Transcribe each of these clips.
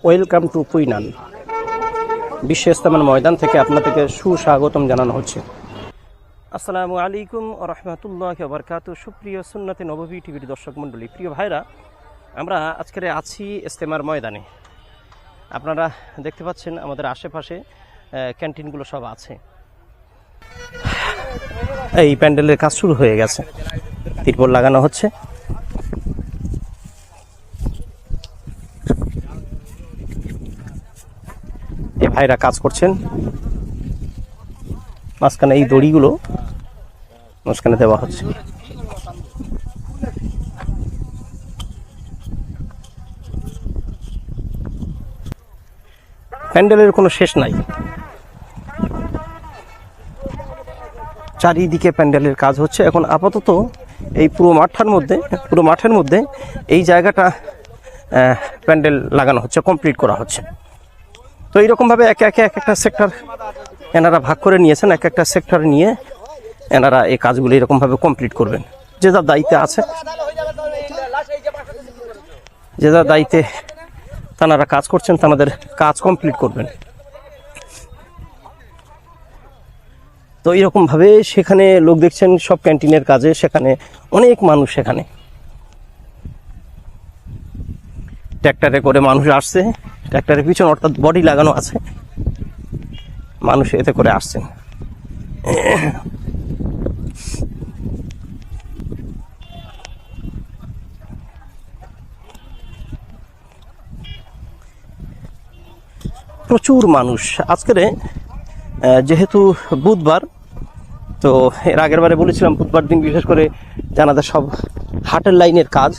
Welcome to কুইনান। বিশ্ব ইস্তেমার ময়দান থেকে আপনাদেরকে সুস্বাগতম জানানো হচ্ছে। আসসালামু আলাইকুম ওয়া রাহমাতুল্লাহি ওয়া বারাকাতুহু। সুপ্রিয় সুন্নতে নববী টিভির দর্শক মণ্ডলী, প্রিয় ভাইরা, আমরা আজকে আছি ইস্তেমার ময়দানে। আপনারা দেখতে পাচ্ছেন আমাদের আশেপাশে ক্যান্টিনগুলো সব আছে। এই প্যান্ডেলের কাজ শুরু হয়ে গেছে, তিরপল লাগানো হচ্ছে। এই ভাইরা কাজ করছেন। মাঝখানে এই দড়িগুলো মাঝখানে দেওয়া হচ্ছে। প্যান্ডেলের কোনো শেষ নাই, চারিদিকে প্যান্ডেলের কাজ হচ্ছে। এখন আপাতত এই পুরো মাঠের মধ্যে এই জায়গাটা প্যান্ডেল লাগানো হচ্ছে, কমপ্লিট করা হচ্ছে। তো এইরকমভাবে এক একটা সেক্টর এনারা ভাগ করে নিয়েছেন। এক একটা সেক্টর নিয়ে এনারা এই কাজগুলো এরকমভাবে কমপ্লিট করবেন। যে যার দায়িত্বে আছে, যে যার দায়িত্বে তারা কাজ করছেন, তাদের কাজ কমপ্লিট করবেন। তো এইরকমভাবে সেখানে লোক দেখছেন সব ক্যান্টিনের কাজে, সেখানে অনেক মানুষ, সেখানে ট্র্যাক্টরে করে মানুষ আসছে। ট্র্যাক্টরের পিছনে অর্থাৎ বডি লাগানো আছে, মানুষ এতে করে আসছেন। প্রচুর মানুষ আজকের, যেহেতু বুধবার, তো এর আগের বারে বলেছিলাম বুধবার দিন বিশেষ করে জানাদের সব হাটের লাইনের কাজ।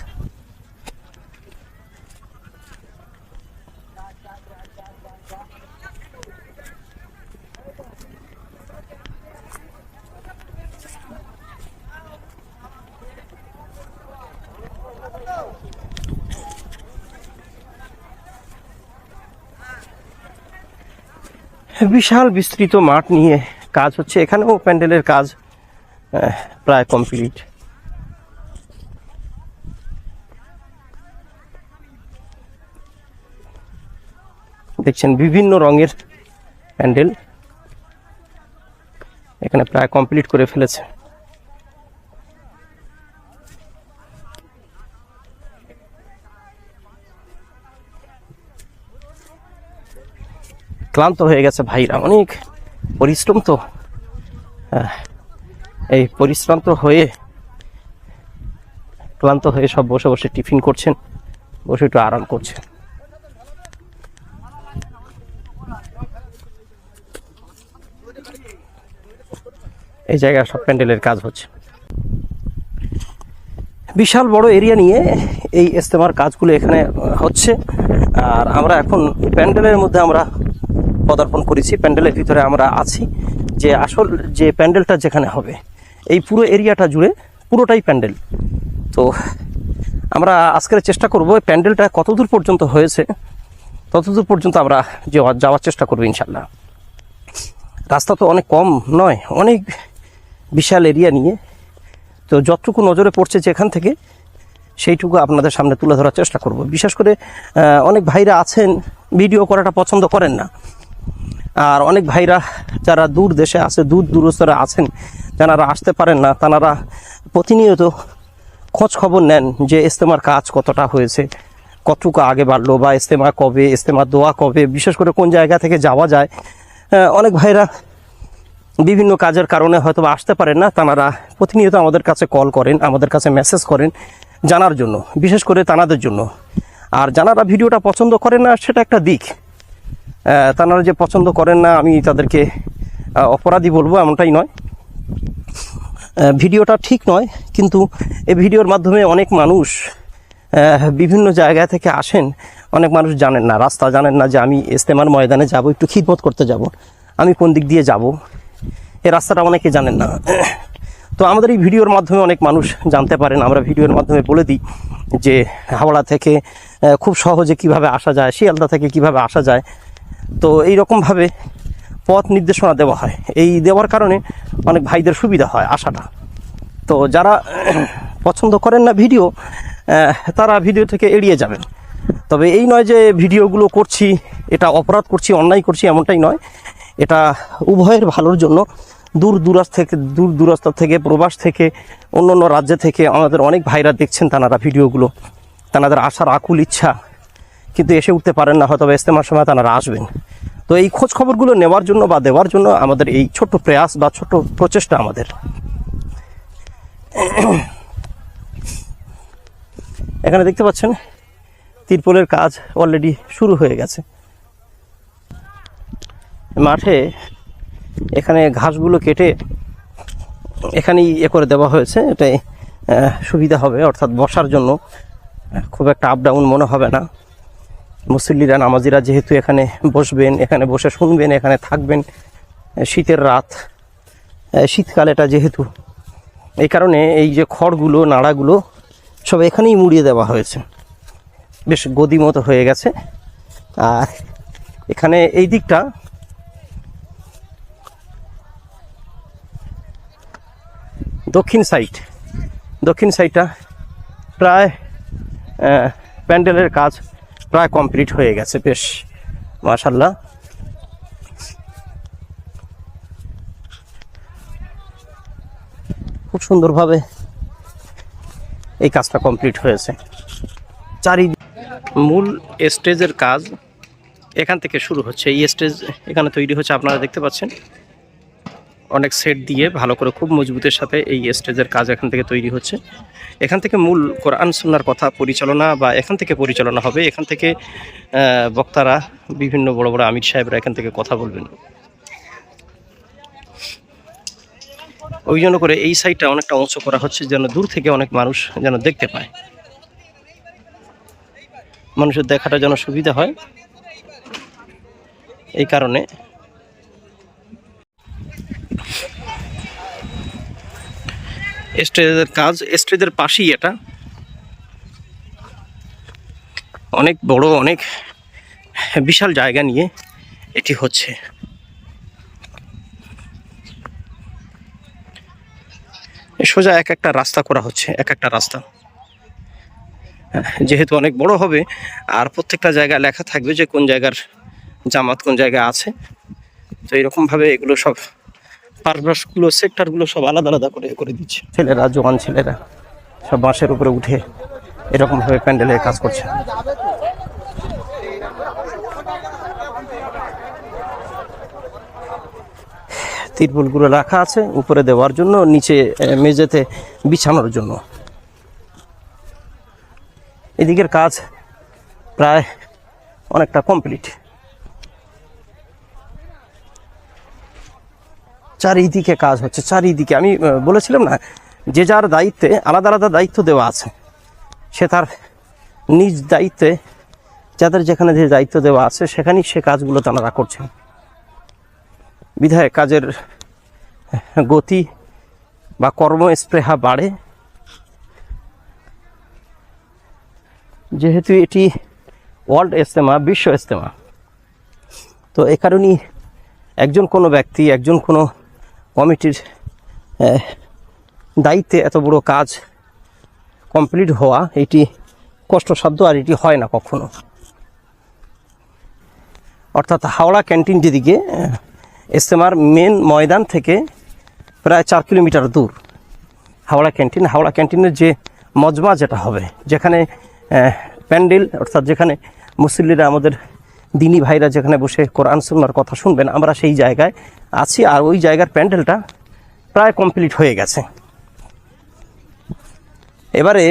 বিশাল বিস্তৃত মাঠ নিয়ে কাজ হচ্ছে। এখানেও প্যান্ডেলের কাজ প্রায় কমপ্লিট। দেখছেন বিভিন্ন রঙের প্যান্ডেল এখানে প্রায় কমপ্লিট করে ফেলেছে। ক্লান্ত হয়ে গেছে ভাইরা, অনেক পরিশ্রম। তো এই পরিশ্রান্ত হয়ে ক্লান্ত হয়ে সব বসে বসে টিফিন করছেন, বসে একটু আরাম করছেন। এই জায়গায় সব প্যান্ডেলের কাজ হচ্ছে। বিশাল বড় এরিয়া নিয়ে এই ইস্তেমার কাজগুলো এখানে হচ্ছে। আর আমরা এখন প্যান্ডেলের মধ্যে আমরা পদার্পণ করেছি, প্যান্ডেলের ভিতরে আমরা আছি। যে আসল যে প্যান্ডেলটা যেখানে হবে, এই পুরো এরিয়াটা জুড়ে পুরোটাই প্যান্ডেল। তো আমরা আজকের চেষ্টা করব প্যান্ডেলটা কতদূর পর্যন্ত হয়েছে ততদূর পর্যন্ত আমরা যাওয়ার চেষ্টা করবো ইনশাল্লাহ। রাস্তা তো অনেক কম নয়, অনেক বিশাল এরিয়া নিয়ে। তো যতটুকু নজরে পড়ছে যেখান থেকে, সেইটুকু আপনাদের সামনে তুলে ধরার চেষ্টা করব। বিশেষ করে অনেক ভাইরা আছেন ভিডিও করাটা পছন্দ করেন না। আর অনেক ভাইরা যারা দূর দেশে আছে, দূরস্থরা আছেন, যারা আসতে পারেন না, তারা প্রতিনিয়ত খোঁজ খবর নেন যে ইস্তেমার কাজ কতটা হয়েছে, কতটুকু আগে বাড়লো, বা ইস্তেমা কবে, ইস্তেমার দোয়া কবে, বিশেষ করে কোন জায়গা থেকে যাওয়া যায়। অনেক ভাইরা বিভিন্ন কাজের কারণে হয়তো আসতে পারেন না, তারা প্রতিনিয়ত আমাদের কাছে কল করেন, আমাদের কাছে মেসেজ করেন জানার জন্য, বিশেষ করে তানাদের জন্য। আর যারা ভিডিওটা পছন্দ করেন না সেটা একটা দিক, তারা যে পছন্দ করেন না আমি তাদেরকে অপরাধী বলবো এমনটাই নয়। ভিডিওটা ঠিক নয়, কিন্তু এই ভিডিওর মাধ্যমে অনেক মানুষ বিভিন্ন জায়গা থেকে আসেন। অনেক মানুষ জানেন না, রাস্তা জানেন না, যে আমি ইস্তেমার ময়দানে যাব, একটু খিদমত করতে যাব, আমি কোন দিক দিয়ে যাব, এই রাস্তাটা অনেকে জানেন না। তো আমাদের এই ভিডিওর মাধ্যমে অনেক মানুষ জানতে পারেন। আমরা ভিডিওর মাধ্যমে বলে দিই যে হাওড়া থেকে খুব সহজে কিভাবে আসা যায়, শিয়ালদা থেকে কিভাবে আসা যায়। তো এইরকমভাবে পথ নির্দেশনা দেওয়া হয়। এই দেওয়ার কারণে অনেক ভাইদের সুবিধা হয় আসাটা। তো যারা পছন্দ করেন না ভিডিও, তারা ভিডিও থেকে এড়িয়ে যাবেন। তবে এই নয় যে ভিডিওগুলো করছি এটা অপরাধ করছি, অন্যায় করছি, এমনটাই নয়। এটা উভয়ের ভালোর জন্য। দূর দূরান্ত থেকে প্রবাস থেকে অন্য রাজ্য থেকে আমাদের অনেক ভাইরা দেখছেন, তানারা ভিডিওগুলো, তানাদের আসার আকুল ইচ্ছা, কিন্তু এসে উঠতে পারেন না, হয়তো ইজতেমার সময় তানারা আসবেন। তো এই খোঁজ খবরগুলো নেওয়ার জন্য বা দেওয়ার জন্য আমাদের এই ছোট্ট প্রয়াস বা ছোট্ট প্রচেষ্টা আমাদের। এখানে দেখতে পাচ্ছেন তিরপলের কাজ অলরেডি শুরু হয়ে গেছে। মাঠে এখানে ঘাসগুলো কেটে এখানেই করে দেওয়া হয়েছে, এটাই সুবিধা হবে, অর্থাৎ বসার জন্য খুব একটা আপ ডাউন মনে হবে না। মুসল্লিরা, নামাজিরা যেহেতু এখানে বসবেন, এখানে বসে শুনবেন, এখানে থাকবেন, শীতের রাত, শীতকাল এটা যেহেতু, এই কারণে এই যে খড়গুলো, নাড়াগুলো সব এখানেই মুড়িয়ে দেওয়া হয়েছে, বেশ গদি মতো হয়ে গেছে। আর এখানে এই দিকটা দক্ষিণ সাইডটা প্রায় প্যান্ডেলের কাজ প্রায় কমপ্লিট হয়ে গেছে, বেশ মাশাআল্লাহ। খুব সুন্দরভাবে এই কাজটা কমপ্লিট হয়েছে। মূল স্টেজের কাজ এখান থেকে শুরু হচ্ছে। এই স্টেজ এখানে তৈরি হচ্ছে, আপনারা দেখতে পাচ্ছেন অনেক সেট দিয়ে ভালো করে খুব মজবুতের সাথে এই স্টেজের কাজ এখান থেকে তৈরি হচ্ছে। এখান থেকে মূল কোরআন সুন্নাহর কথা পরিচালনা বা এখান থেকে পরিচালনা হবে। এখান থেকে বক্তারা, বিভিন্ন বড় বড় আমির সাহেবরা এখান থেকে কথা বলবেন। ওই জন্য করে এই সাইডটা অনেকটা উঁচু করা হচ্ছে, যেন দূর থেকে অনেক মানুষ যেন দেখতে পায়, মানুষের দেখাটা যেন সুবিধা হয়। এই কারণে স্টেজের কাজ, স্টেজের পাশেই এটা অনেক বড়, অনেক বিশাল জায়গা নিয়ে এটি হচ্ছে। সোজা এক একটা রাস্তা করা হচ্ছে, এক একটা রাস্তা যেহেতু অনেক বড় হবে, আর প্রত্যেকটা জায়গায় লেখা থাকবে যে কোন জায়গার জামাত কোন জায়গায় আছে। তো এরকমভাবে এগুলো সব পারপাসগুলো, সেক্টরগুলো সব আলাদা আলাদা করে দিচ্ছে। ছেলেরা, জোয়ান ছেলেরা সব বাঁশের উপরে উঠে এরকমভাবে প্যান্ডেলের কাজ করছে। তিরপলগুলো রাখা আছে উপরে দেওয়ার জন্য, নিচে মেঝেতে বিছানোর জন্য। এদিকের কাজ প্রায় অনেকটা কমপ্লিট। চারিদিকে কাজ হচ্ছে, চারিদিকে। আমি বলেছিলাম না, যে যার দায়িত্বে আলাদা আলাদা দায়িত্ব দেওয়া আছে, সে তার নিজ দায়িত্বে, যাদের যেখানে যে দায়িত্ব দেওয়া আছে সেখানেই সে কাজগুলো তারা করছেন। বিধায় কাজের গতি বা কর্মস্পৃহা বাড়ে। যেহেতু এটি ওয়ার্ল্ড ইজতেমা, বিশ্ব ইজতেমা, তো এ কারণেই একজন কোনো ব্যক্তি, একজন কোনো কমিটির দায়িত্বে এত বড় কাজ কমপ্লিট হওয়া, এটি কষ্টসাধ্য, আর এটি হয় না কখনো। অর্থাৎ হাওড়া ক্যান্টিন যেদিকে, ইজতেমার মেন ময়দান থেকে প্রায় 4 কিলোমিটার দূর হাওড়া ক্যান্টিনের যে মজমা যেটা হবে, যেখানে প্যান্ডেল, অর্থাৎ যেখানে মুসল্লিরা, আমাদের দিনী ভাইরা যেখানে বসে কোরআন সুন্নাহর কথা শুনবেন, আমরা সেই জায়গায় আছি। আর ওই জায়গার প্যান্ডেলটা প্রায় কমপ্লিট হয়ে গেছে। এবারে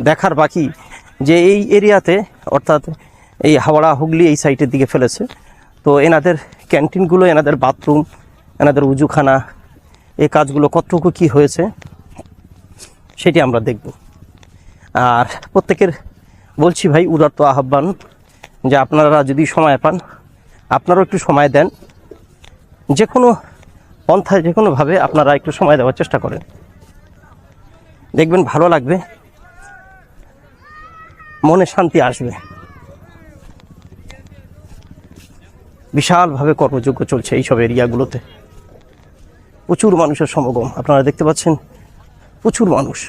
দেখার বাকি যে এই এরিয়াতে, অর্থাৎ এই হাওড়া হুগলি এই সাইডের দিকে ফেলেছে, তো এনাদের ক্যান্টিনগুলো, এনাদের বাথরুম, এনাদের উজুখানা, এই কাজগুলো কতটুকু কি হয়েছে সেটি আমরা দেখব। আর প্রত্যেকের বলছি ভাই, উদারত আহ্বান যে আপনারা যদি সময় পান, আপনারাও একটু সময় দেন, যে কোনো পন্থায়, যে কোনোভাবে আপনারা একটু সময় দেওয়ার চেষ্টা করেন, দেখবেন ভালো লাগবে, মনে শান্তি আসবে। বিশালভাবে কর্মযোগ্য চলছে এইসব এরিয়াগুলোতে, প্রচুর মানুষের সমাগম আপনারা দেখতে পাচ্ছেন, প্রচুর মানুষ।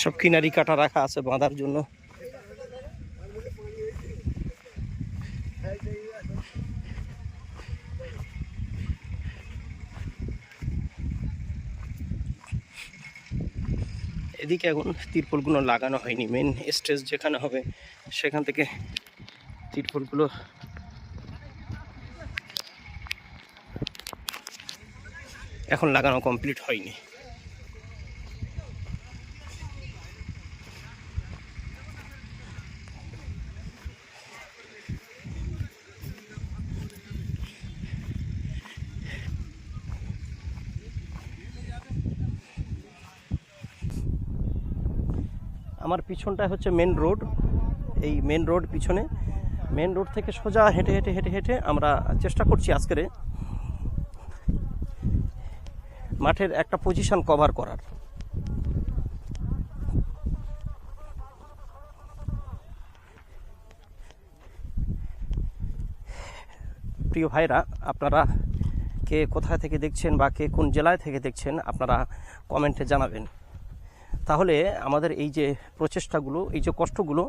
সব কিনারি কাটা রাখা আছে বাঁধার জন্য। এদিকে এখন তিরপলগুলো লাগানো হয়নি, মেন স্টেজ যেখানে হবে সেখান থেকে তিরপলগুলো এখন লাগানো কমপ্লিট হয়নি। আমার পিছনটায় হচ্ছে মেন রোড, এই মেন রোড পিছনে, মেন রোড থেকে সোজা হেঁটে হেঁটে হেঁটে হেঁটে আমরা চেষ্টা করছি আজকের মাঠের একটা পজিশন কভার করার। প্রিয় ভাইরা, আপনারা কে কোথা থেকে দেখছেন বা কে কোন জেলায় থেকে দেখছেন আপনারা কমেন্টে জানাবেন, তাহলে আমাদের এই যে প্রচেষ্টাগুলো, এই যে কষ্টগুলো,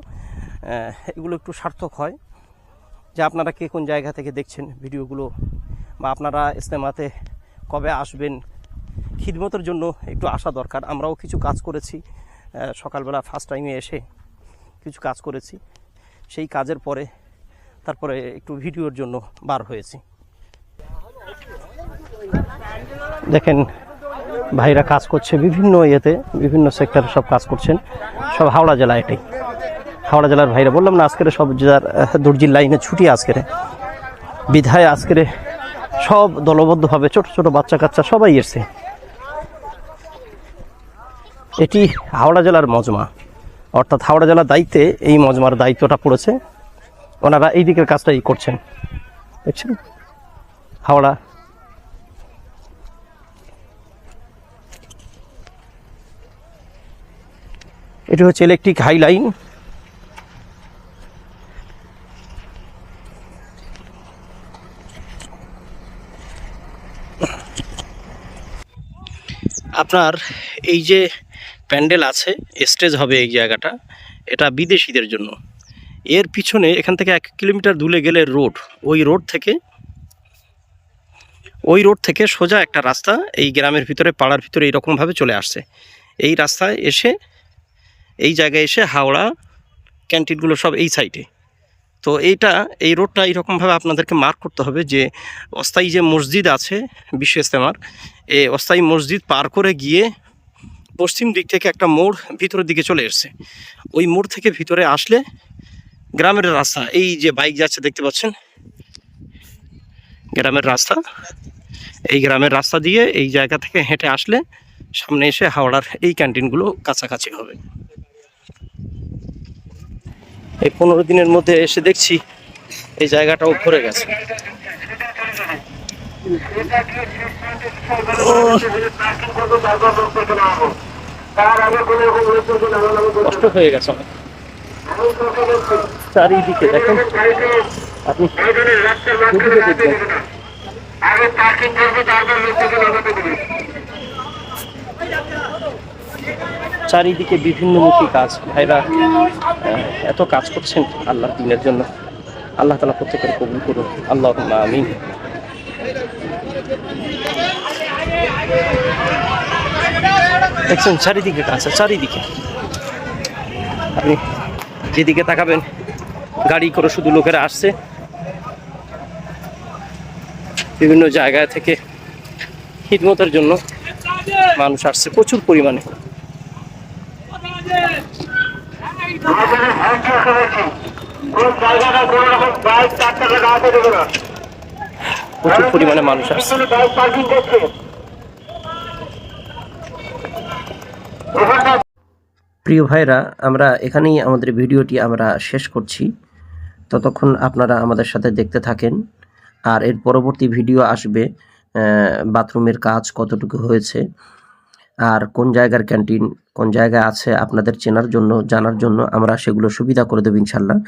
এগুলো একটু সার্থক হয়। যে আপনারা কে কোন জায়গা থেকে দেখছেন ভিডিওগুলো, বা আপনারা ইজতেমাতে কবে আসবেন, খিদমতের জন্য একটু আসা দরকার। আমরাও কিছু কাজ করেছি, সকালবেলা ফার্স্ট টাইমে এসে কিছু কাজ করেছি, সেই কাজের পরে তারপরে একটু ভিডিওর জন্য বার হয়েছি। দেখেন ভাইরা কাজ করছে বিভিন্ন ইয়েতে, বিভিন্ন সেক্টরে সব কাজ করছেন, সব হাওড়া জেলা। এটাই হাওড়া জেলার ভাইরা, বললাম না আজকের সব জেলার দর্জির লাইনে ছুটি আজকের বিধায় আজকের সব দলবদ্ধভাবে ছোট ছোট বাচ্চা কাচ্চা সবাই এসছে। এটি হাওড়া জেলার মজমা, অর্থাৎ হাওড়া জেলার দায়িত্বে এই মজমার দায়িত্বটা পড়েছে, ওনারা এই দিকের কাজটাই করছেন। দেখছেন হাওড়া, এটি হচ্ছে ইলেকট্রিক হাই লাইন। আপনার এই যে প্যান্ডেল আছে, স্টেজ হবে এই জায়গাটা, এটা বিদেশিদের জন্য। এর পিছনে এখান থেকে 1 কিলোমিটার দূরে গেলে রোড, ওই রোড থেকে সোজা একটা রাস্তা এই গ্রামের ভিতরে, পাড়ার ভিতরে এইরকমভাবে চলে আসছে। এই রাস্তায় এসে এই জায়গায় এসে হাওড়া ক্যান্টিনগুলো সব এই সাইডে। তো এই রোডটা এইরকমভাবে আপনাদেরকে মার্ক করতে হবে যে অস্থায়ী যে মসজিদ আছে বিশ্ব ইজতেমার, এই অস্থায়ী মসজিদ পার করে গিয়ে পশ্চিম দিক থেকে একটা মোড় ভিতরের দিকে চলে এসছে। ওই মোড় থেকে ভিতরে আসলে গ্রামের রাস্তা, এই যে বাইক যাচ্ছে দেখতে পাচ্ছেন, গ্রামের রাস্তা, এই গ্রামের রাস্তা দিয়ে এই জায়গা থেকে হেঁটে আসলে সামনে এসে হাওড়ার এই ক্যান্টিনগুলো কাছাকাছি হবে। এই 15 দিনের মধ্যে এসে দেখছি এই জায়গাটাও ভরে গেছে। কষ্ট হয়ে গেছে অনেক। চারিদিকে দেখেন আপনি, চারিদিকে বিভিন্নমুখী কাজ। ভাইরা এত কাজ করছেন আল্লাহর দ্বীনের জন্য, আল্লাহ তাআলা প্রত্যেকের কবুল করুন, আল্লাহুম্মা আমিন। দেখছেন চারিদিকে কাজ, চারিদিকে আপনি যেদিকে তাকাবেন গাড়ি করে শুধু লোকেরা আসছে, বিভিন্ন জায়গা থেকে খিদমতের জন্য মানুষ আসছে প্রচুর পরিমাণে। প্রচুর পরিমাণে মানুষ আসছে। প্রিয় ভাইরা, আমরা এখানেই আমাদের ভিডিওটি আমরা শেষ করছি। ততক্ষণ আপনারা আমাদের সাথে দেখতে থাকেন। আর এর পরবর্তী ভিডিও আসবে বাথরুমের কাজ কতটুকু হয়েছে, আর কোন জায়গার ক্যান্টিন কোন জায়গায় আছে আপনাদের চেনার জন্য, জানার জন্য আমরা সেগুলো সুবিধা করে দেব ইনশাল্লাহ।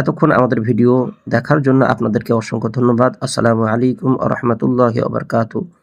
এতক্ষণ আমাদের ভিডিও দেখার জন্য আপনাদেরকে অসংখ্য ধন্যবাদ। আসসালামু আলাইকুম ওয়া রাহমাতুল্লাহি ওয়া বারাকাতুহু।